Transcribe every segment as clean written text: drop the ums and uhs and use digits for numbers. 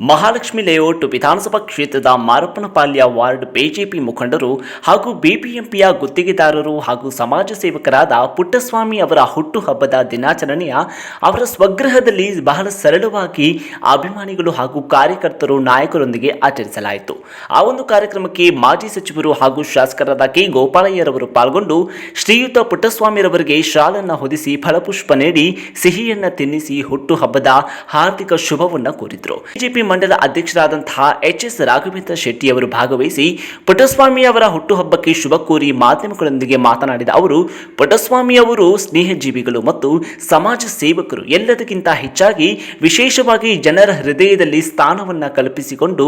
Mahalakshmi layout ವಿಧಾನಸಭಾ ಕ್ಷೇತ್ರದ ಮಾರಪ್ಪನಪಾಳ್ಯ ward BJP ಮುಖಂಡರು ಹಾಗೂ ಬಿಬಿಎಂಪಿಯ ಗುತ್ತಿಗೆದಾರರು ಹಾಗೂ ಸಮಾಜ ಸೇವಕರಾದ ಪುಟ್ಟಸ್ವಾಮಿ ಅವರ ಹುಟ್ಟುಹಬ್ಬದ ದಿನಾಚರಣೆಯ ಅವರ ಸ್ವಗೃಹದಲ್ಲಿ ಬಹಳ ಸರಳವಾಗಿ ಅಭಿಮಾನಿಗಳು ಹಾಗೂ ಕಾರ್ಯಕರ್ತರು ನಾಯಕರೊಂದಿಗೆ ಆಚರಿಸಲಾಯಿತು. ಆ ಒಂದು ಕಾರ್ಯಕ್ರಮಕ್ಕೆ ಮಾಜಿ ಸಚಿವರು ಹಾಗೂ ಶಾಸಕರಾದ ಕೆ ಗೋಪಾಲಯ್ಯರವರು ಪಾಲ್ಗೊಂಡು ಶ್ರೀಯುತ ಪುಟ್ಟಸ್ವಾಮಿರವರಿಗೆ ಶಾಲನ್ನು ಹೊದಿಸಿ ಫಲಪುಷ್ಪ ನೀಡಿ ಸಿಹಿಯನ್ನ ತಿನ್ನಿಸಿ ಹುಟ್ಟುಹಬ್ಬದ ಹಾರ್ದಿಕ ಶುಭವನ್ನು ಕೋರಿದರು. ಬಿಜೆಪಿ ಮಂಡಲ ಅಧ್ಯಕ್ಷರಾದಂತಹ ಎಚ್.ಎಸ್. ರಾಘವೇಂದ್ರ ಶೆಟ್ಟಿ ಅವರು ಭಾಗವಹಿಸಿ ಪುಟ್ಟಸ್ವಾಮಿ ಅವರ ಹುಟ್ಟುಹಬ್ಬಕ್ಕೆ ಶುಭ ಕೋರಿ ಮಾಧ್ಯಮಗಳೊಂದಿಗೆ ಮಾತನಾಡಿದ ಅವರು, ಪುಟ್ಟಸ್ವಾಮಿ ಅವರು ಸ್ನೇಹಜೀವಿಗಳು ಮತ್ತು ಸಮಾಜ ಸೇವಕರು. ಎಲ್ಲದಕ್ಕಿಂತ ಹೆಚ್ಚಾಗಿ ವಿಶೇಷವಾಗಿ ಜನರ ಹೃದಯದಲ್ಲಿ ಸ್ಥಾನವನ್ನು ಕಲ್ಪಿಸಿಕೊಂಡು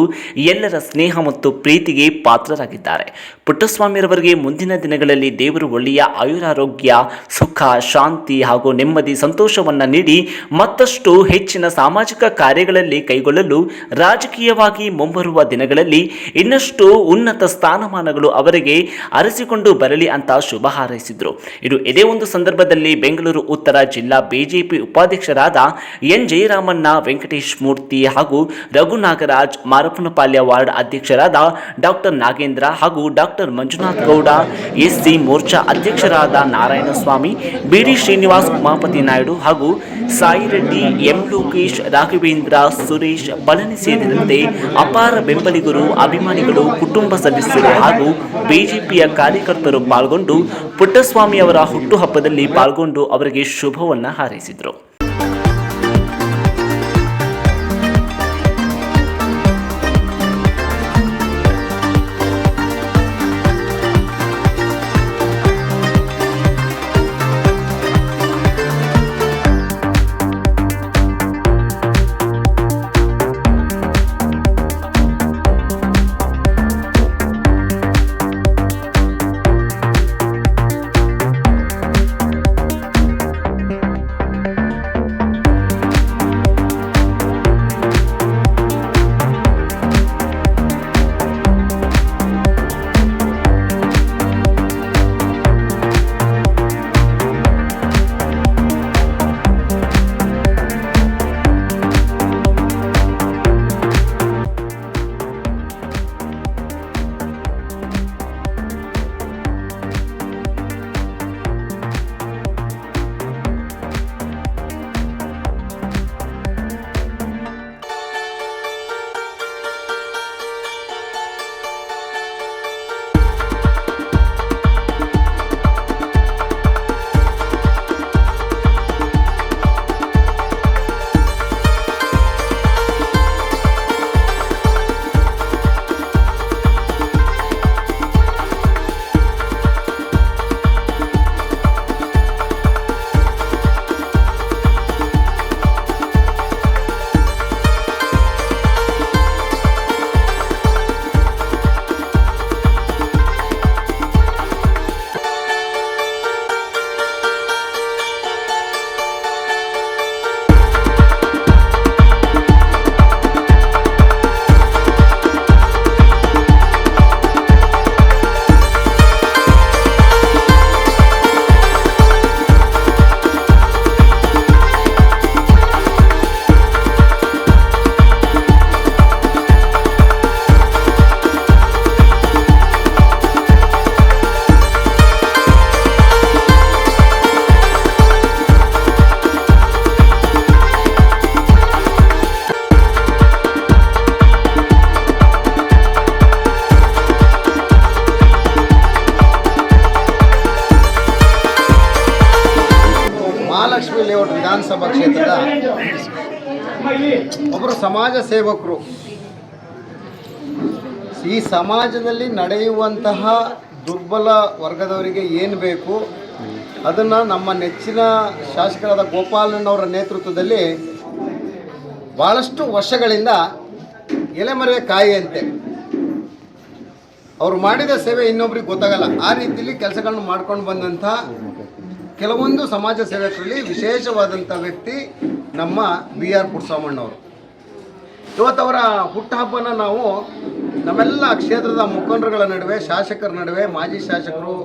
ಎಲ್ಲರ ಸ್ನೇಹ ಮತ್ತು ಪ್ರೀತಿಗೆ ಪಾತ್ರರಾಗಿದ್ದಾರೆ. ಪುಟ್ಟಸ್ವಾಮಿರವರಿಗೆ ಮುಂದಿನ ದಿನಗಳಲ್ಲಿ ದೇವರು ಒಳ್ಳೆಯ ಆಯುರಾರೋಗ್ಯ, ಸುಖ, ಶಾಂತಿ ಹಾಗೂ ನೆಮ್ಮದಿ, ಸಂತೋಷವನ್ನು ನೀಡಿ ಮತ್ತಷ್ಟು ಹೆಚ್ಚಿನ ಸಾಮಾಜಿಕ ಕಾರ್ಯಗಳಲ್ಲಿ ಕೈಗೊಳ್ಳಲು, ರಾಜಕೀಯವಾಗಿ ಮುಂಬರುವ ದಿನಗಳಲ್ಲಿ ಇನ್ನಷ್ಟು ಉನ್ನತ ಸ್ಥಾನಮಾನಗಳು ಅವರಿಗೆ ಅರಸಿಕೊಂಡು ಬರಲಿ ಅಂತ ಶುಭ ಹಾರೈಸಿದರು. ಇದೇ ಒಂದು ಸಂದರ್ಭದಲ್ಲಿ ಬೆಂಗಳೂರು ಉತ್ತರ ಜಿಲ್ಲಾ ಬಿಜೆಪಿ ಉಪಾಧ್ಯಕ್ಷರಾದ ಎನ್ ಜಯರಾಮಣ್ಣ, ವೆಂಕಟೇಶ್ ಮೂರ್ತಿ ಹಾಗೂ ರಘುನಾಗರಾಜ್, ಮಾರಪ್ಪನಪಾಳ್ಯ ವಾರ್ಡ್ ಅಧ್ಯಕ್ಷರಾದ ಡಾಕ್ಟರ್ ನಾಗೇಂದ್ರ ಹಾಗೂ ಡಾಕ್ಟರ್ ಮಂಜುನಾಥ್ ಗೌಡ, ಎಸ್ಸಿ ಮೋರ್ಚಾ ಅಧ್ಯಕ್ಷರಾದ ನಾರಾಯಣಸ್ವಾಮಿ, ಬಿಡಿ ಶ್ರೀನಿವಾಸ್, ಉಮಾಪತಿ ನಾಯ್ಡು ಹಾಗೂ ಸಾಯಿರೆಡ್ಡಿ, ಎಂ ಲೋಕೇಶ್, ರಾಘವೇಂದ್ರ, ಸುರೇಶ್, ಪಳನಿ ಸೇರಿದಂತೆ ಅಪಾರ ಬೆಂಬಲಿಗರು, ಅಭಿಮಾನಿಗಳು, ಕುಟುಂಬ ಸದಸ್ಯರು ಹಾಗೂ ಬಿಜೆಪಿಯ ಕಾರ್ಯಕರ್ತರು ಪಾಲ್ಗೊಂಡು ಪುಟ್ಟಸ್ವಾಮಿ ಅವರ ಹುಟ್ಟುಹಬ್ಬದಲ್ಲಿ ಪಾಲ್ಗೊಂಡು ಅವರಿಗೆ ಶುಭವನ್ನು ಹಾರೈಸಿದರು. ಮಹಾಲಕ್ಷ್ಮಿ ಲೇಔಟ್ ವಿಧಾನಸಭಾ ಕ್ಷೇತ್ರದ ಒಬ್ಬರು ಸಮಾಜ ಸೇವಕರು. ಈ ಸಮಾಜದಲ್ಲಿ ನಡೆಯುವಂತಹ ದುರ್ಬಲ ವರ್ಗದವರಿಗೆ ಏನು ಬೇಕು ಅದನ್ನು ನಮ್ಮ ನೆಚ್ಚಿನ ಶಾಸಕರಾದ ಗೋಪಾಲಣ್ಣವರ ನೇತೃತ್ವದಲ್ಲಿ ಭಾಳಷ್ಟು ವರ್ಷಗಳಿಂದ ಎಲೆಮರೆ ಕಾಯಿಯಂತೆ ಅವರು ಮಾಡಿದ ಸೇವೆ ಇನ್ನೊಬ್ರಿಗೆ ಗೊತ್ತಾಗಲ್ಲ. ಆ ರೀತಿಯಲ್ಲಿ ಕೆಲಸಗಳನ್ನು ಮಾಡ್ಕೊಂಡು ಬಂದಂಥ ಕೆಲವೊಂದು ಸಮಾಜ ಸೇವಕರಲ್ಲಿ ವಿಶೇಷವಾದಂಥ ವ್ಯಕ್ತಿ ನಮ್ಮ ಬಿ ಆರ್ ಪುಟ್ಟಸ್ವಾಮಣ್ಣವರು. ಇವತ್ತು ಅವರ ಹುಟ್ಟುಹಬ್ಬನ ನಾವು ನಮ್ಮೆಲ್ಲ ಕ್ಷೇತ್ರದ ಮುಖಂಡರುಗಳ ನಡುವೆ, ಶಾಸಕರ ನಡುವೆ, ಮಾಜಿ ಶಾಸಕರು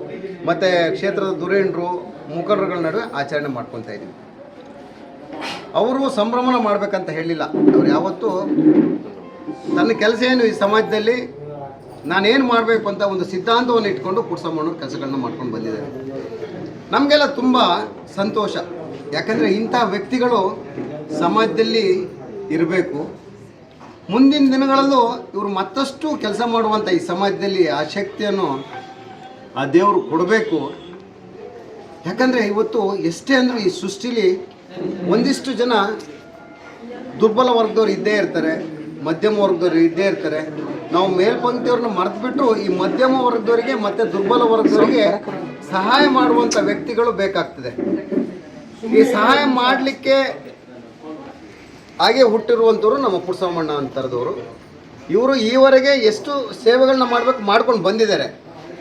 ಮತ್ತು ಕ್ಷೇತ್ರದ ಧುರೀಣರು, ಮುಖಂಡರುಗಳ ನಡುವೆ ಆಚರಣೆ ಮಾಡ್ಕೊತಾ ಇದ್ದೀವಿ. ಅವರು ಸಂಭ್ರಮಣ ಮಾಡಬೇಕಂತ ಹೇಳಿಲ್ಲ. ಅವ್ರು ಯಾವತ್ತೂ ತನ್ನ ಕೆಲಸ ಏನು ಈ ಸಮಾಜದಲ್ಲಿ ನಾನೇನು ಮಾಡಬೇಕು ಅಂತ ಒಂದು ಸಿದ್ಧಾಂತವನ್ನು ಇಟ್ಕೊಂಡು ಪುಟ್ಟಸ್ವಾಮಣ್ಣವ್ರು ಕೆಲಸಗಳನ್ನ ಮಾಡ್ಕೊಂಡು ಬಂದಿದ್ದಾರೆ. ನಮಗೆಲ್ಲ ತುಂಬ ಸಂತೋಷ. ಯಾಕಂದರೆ ಇಂಥ ವ್ಯಕ್ತಿಗಳು ಸಮಾಜದಲ್ಲಿ ಇರಬೇಕು. ಮುಂದಿನ ದಿನಗಳಲ್ಲೂ ಇವರು ಮತ್ತಷ್ಟು ಕೆಲಸ ಮಾಡುವಂಥ ಈ ಸಮಾಜದಲ್ಲಿ ಆ ಶಕ್ತಿಯನ್ನು ಆ ದೇವರು ಕೊಡಬೇಕು. ಯಾಕಂದರೆ ಇವತ್ತು ಎಷ್ಟೇ ಅಂದರೂ ಈ ಸೃಷ್ಟಿಲಿ ಒಂದಿಷ್ಟು ಜನ ದುರ್ಬಲ ವರ್ಗದವ್ರು ಇದ್ದೇ ಇರ್ತಾರೆ, ಮಧ್ಯಮ ವರ್ಗದವ್ರು ಇದ್ದೇ ಇರ್ತಾರೆ. ನಾವು ಮೇಲ್ಪಂಕ್ತಿಯವ್ರನ್ನ ಮರೆತುಬಿಟ್ಟು ಈ ಮಧ್ಯಮ ವರ್ಗದವರಿಗೆ ಮತ್ತು ದುರ್ಬಲ ವರ್ಗದವರಿಗೆ ಸಹಾಯ ಮಾಡುವಂಥ ವ್ಯಕ್ತಿಗಳು ಬೇಕಾಗ್ತದೆ. ಈ ಸಹಾಯ ಮಾಡಲಿಕ್ಕೆ ಹಾಗೆ ಹುಟ್ಟಿರುವಂಥವ್ರು ನಮ್ಮ ಪುಟ್ಟಸ್ವಾಮಣ್ಣ ಅಂತರದವರು. ಇವರು ಈವರೆಗೆ ಎಷ್ಟು ಸೇವೆಗಳನ್ನ ಮಾಡ್ಕೊಂಡು ಬಂದಿದ್ದಾರೆ,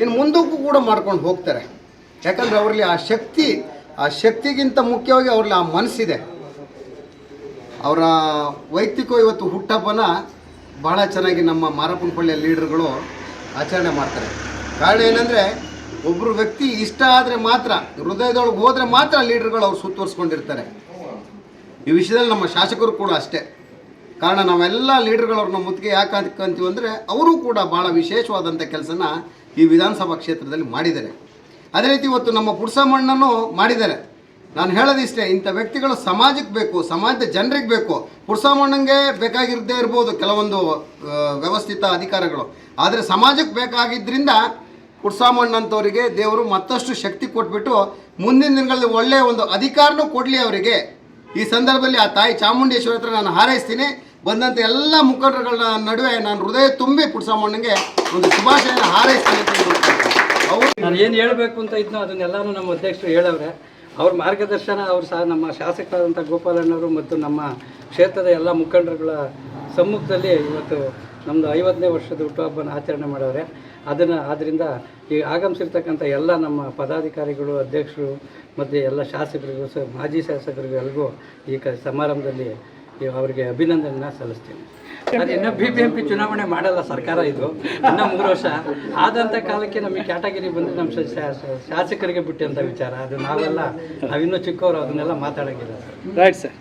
ಇನ್ನು ಮುಂದಕ್ಕೂ ಕೂಡ ಮಾಡ್ಕೊಂಡು ಹೋಗ್ತಾರೆ. ಯಾಕಂದರೆ ಅವರಲ್ಲಿ ಆ ಶಕ್ತಿಗಿಂತ ಮುಖ್ಯವಾಗಿ ಅವರಲ್ಲಿ ಆ ಮನಸ್ಸಿದೆ. ಅವರ ವೈಯಕ್ತಿಕ ಇವತ್ತು ಹುಟ್ಟಹಬ್ಬನ ಬಹಳ ಚೆನ್ನಾಗಿ ನಮ್ಮ ಮಾರಪ್ಪನಪಳ್ಳಿಯ ಲೀಡರ್ಗಳು ಆಚರಣೆ ಮಾಡ್ತಾರೆ. ಕಾರಣ ಏನಂದರೆ, ಒಬ್ಬರು ವ್ಯಕ್ತಿ ಇಷ್ಟ ಆದರೆ ಮಾತ್ರ, ಹೃದಯದೊಳಗೆ ಹೋದರೆ ಮಾತ್ರ ಲೀಡರ್ಗಳು ಅವ್ರು ಸುತ್ತುವರಿಸ್ಕೊಂಡಿರ್ತಾರೆ. ಈ ವಿಷಯದಲ್ಲಿ ನಮ್ಮ ಶಾಸಕರು ಕೂಡ ಅಷ್ಟೇ. ಕಾರಣ ನಾವೆಲ್ಲ ಲೀಡರ್ಗಳವ್ರನ್ನ ಮುತ್ತಿಗೆ ಯಾಕೆ ಹಾಕಂತೀವಿ ಅಂದರೆ, ಅವರು ಕೂಡ ಭಾಳ ವಿಶೇಷವಾದಂಥ ಕೆಲಸನ ಈ ವಿಧಾನಸಭಾ ಕ್ಷೇತ್ರದಲ್ಲಿ ಮಾಡಿದ್ದಾರೆ. ಅದೇ ರೀತಿ ಇವತ್ತು ನಮ್ಮ ಪುಟ್ಟಸ್ವಾಮಣ್ಣನೂ ಮಾಡಿದ್ದಾರೆ. ನಾನು ಹೇಳೋದಿಷ್ಟೇ, ಇಂಥ ವ್ಯಕ್ತಿಗಳು ಸಮಾಜಕ್ಕೆ ಬೇಕು, ಸಮಾಜದ ಜನರಿಗೆ ಬೇಕು. ಪುಟ್ಟಸ್ವಾಮಣ್ಣಂಗೆ ಬೇಕಾಗಿರದೇ ಇರ್ಬೋದು ಕೆಲವೊಂದು ವ್ಯವಸ್ಥಿತ ಅಧಿಕಾರಗಳು, ಆದರೆ ಸಮಾಜಕ್ಕೆ ಬೇಕಾಗಿದ್ದರಿಂದ ಪುಟ್ಟಸ್ವಾಮಣ್ಣಂಥವರಿಗೆ ದೇವರು ಮತ್ತಷ್ಟು ಶಕ್ತಿ ಕೊಟ್ಬಿಟ್ಟು ಮುಂದಿನ ದಿನಗಳಲ್ಲಿ ಒಳ್ಳೆಯ ಒಂದು ಅಧಿಕಾರನೂ ಕೊಡಲಿ ಅವರಿಗೆ. ಈ ಸಂದರ್ಭದಲ್ಲಿ ಆ ತಾಯಿ ಚಾಮುಂಡೇಶ್ವರಿ ಹತ್ರ ನಾನು ಹಾರೈಸ್ತೀನಿ. ಬಂದಂಥ ಎಲ್ಲ ಮುಖಂಡರುಗಳ ನಡುವೆ ನಾನು ಹೃದಯ ತುಂಬಿ ಪುಟ್ಟಸ್ವಾಮಣ್ಣಂಗೆ ಒಂದು ಶುಭಾಶಯನ ಹಾರೈಸ್ತೀನಿ ಅಂತ ನಾನು ಏನು ಹೇಳಬೇಕು ಅಂತ ಇದ್ನೋ ಅದನ್ನೆಲ್ಲನೂ ನಮ್ಮ ಅಧ್ಯಕ್ಷರು ಹೇಳವ್ರೆ. ಅವ್ರ ಮಾರ್ಗದರ್ಶನ ಅವರು ಸಹ ನಮ್ಮ ಶಾಸಕರಾದಂಥ ಗೋಪಾಲಣ್ಣವರು ಮತ್ತು ನಮ್ಮ ಕ್ಷೇತ್ರದ ಎಲ್ಲ ಮುಖಂಡರುಗಳ ಸಮ್ಮುಖದಲ್ಲಿ ಇವತ್ತು ನಮ್ಮದು 50ನೇ ವರ್ಷದ ಹುಟ್ಟುಹಬ್ಬನ ಆಚರಣೆ ಮಾಡವ್ರೆ. ಆದ್ದರಿಂದ ಈ ಆಗಮಿಸಿರ್ತಕ್ಕಂಥ ಎಲ್ಲ ನಮ್ಮ ಪದಾಧಿಕಾರಿಗಳು, ಅಧ್ಯಕ್ಷರು ಮತ್ತು ಎಲ್ಲ ಶಾಸಕರಿಗೂ ಮಾಜಿ ಶಾಸಕರಿಗೂ ಎಲ್ರಿಗೂ ಈ ಸಮಾರಂಭದಲ್ಲಿ ಅವರಿಗೆ ಅಭಿನಂದನೆನ ಸಲ್ಲಿಸ್ತೀನಿ. ಅದು ಇನ್ನೂ BBMP ಚುನಾವಣೆ ಮಾಡಲ್ಲ ಸರ್ಕಾರ, ಇದು ಇನ್ನೂ 3 ವರ್ಷ ಆದಂಥ ಕಾಲಕ್ಕೆ ನಮಗೆ ಕ್ಯಾಟಗರಿ ಬಂದು ನಮ್ಮ ಶಾಸಕರಿಗೆ ಬಿಟ್ಟಂಥ ವಿಚಾರ. ಅದು ನಾವಿನ್ನೂ ಚಿಕ್ಕವರು, ಅದನ್ನೆಲ್ಲ ಮಾತಾಡೋಂಗಿಲ್ಲ. Right sir.